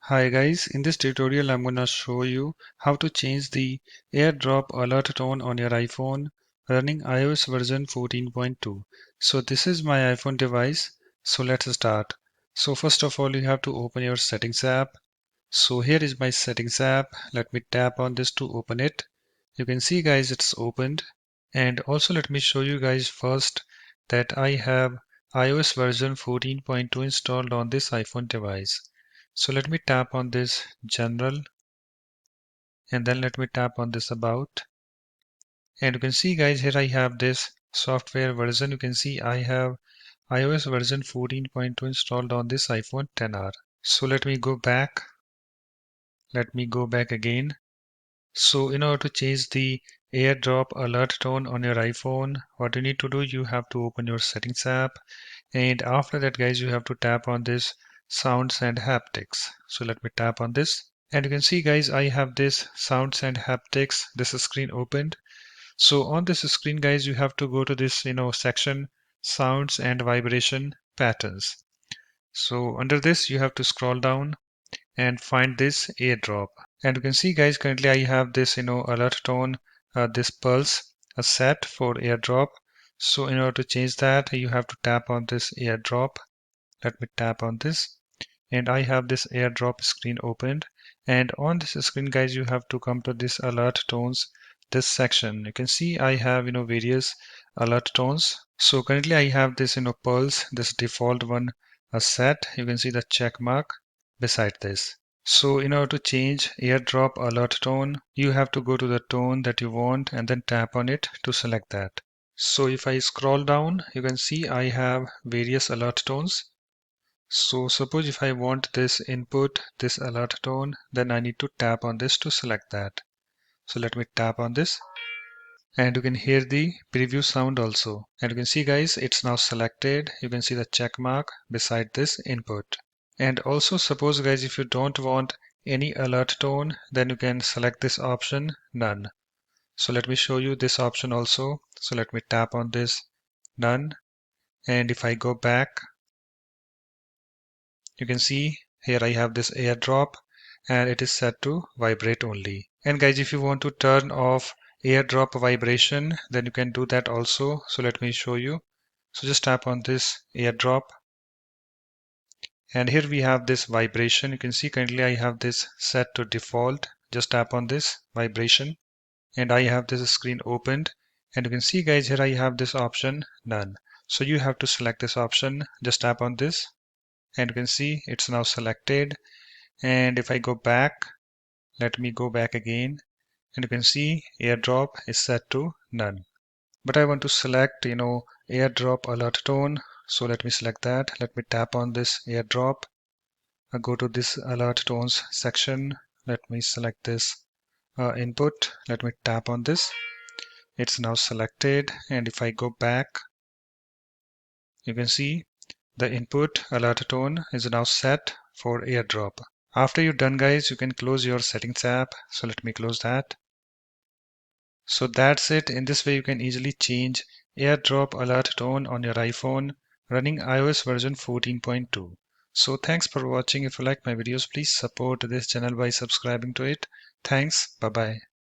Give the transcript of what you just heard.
Hi guys, in this tutorial I'm gonna show you how to change the AirDrop alert tone on your iPhone running iOS version 14.2. So this is my iPhone device. So let's start. So first of all you have to open your settings app. So here is my settings app. Let me tap on this to open it. You can see guys it's opened. And also let me show you guys first that I have iOS version 14.2 installed on this iPhone device. So let me tap on this general and then let me tap on this about. And you can see guys here I have this software version. You can see I have iOS version 14.2 installed on this iPhone XR. So let me go back. Let me go back again. So in order to change the AirDrop alert tone on your iPhone, what you need to do, you have to open your settings app. And after that guys, you have to tap on this sounds and haptics. So let me tap on this. And you can see guys, I have this sounds and haptics, this screen opened. So on this screen guys, you have to go to this, section, sounds and vibration patterns. So under this, you have to scroll down and find this AirDrop. And you can see guys, currently I have this, alert tone, this pulse, a set for AirDrop. So in order to change that, you have to tap on this AirDrop. Let me tap on this. And I have this AirDrop screen opened. And on this screen, guys, you have to come to this alert tones, this section. You can see I have, various alert tones. So currently I have this, pulse, this default one, a set. You can see the check mark beside this. So in order to change AirDrop alert tone, you have to go to the tone that you want and then tap on it to select that. So if I scroll down, you can see I have various alert tones. So suppose if I want this input, this alert tone, then I need to tap on this to select that. So let me tap on this and you can hear the preview sound also. And you can see guys, it's now selected. You can see the check mark beside this input. And also suppose guys, if you don't want any alert tone, then you can select this option, none. So let me show you this option also. So let me tap on this, none. And if I go back, you can see here I have this AirDrop and it is set to vibrate only. And guys, if you want to turn off AirDrop vibration, then you can do that also. So let me show you. So just tap on this AirDrop. And here we have this vibration. You can see currently I have this set to default. Just tap on this vibration. And I have this screen opened. And you can see guys, here I have this option, none. So you have to select this option. Just tap on this. And you can see it's now selected. And if I go back, let me go back again. And you can see AirDrop is set to none. But I want to select, AirDrop alert tone. So let me select that. Let me tap on this AirDrop. I go to this alert tones section. Let me select this input. Let me tap on this. It's now selected. And if I go back, you can see the input alert tone is now set for AirDrop. After you're done guys, you can close your settings app. So let me close that. So that's it. In this way you can easily change AirDrop alert tone on your iPhone running iOS version 14.2. So thanks for watching. If you like my videos, please support this channel by subscribing to it. Thanks. Bye bye.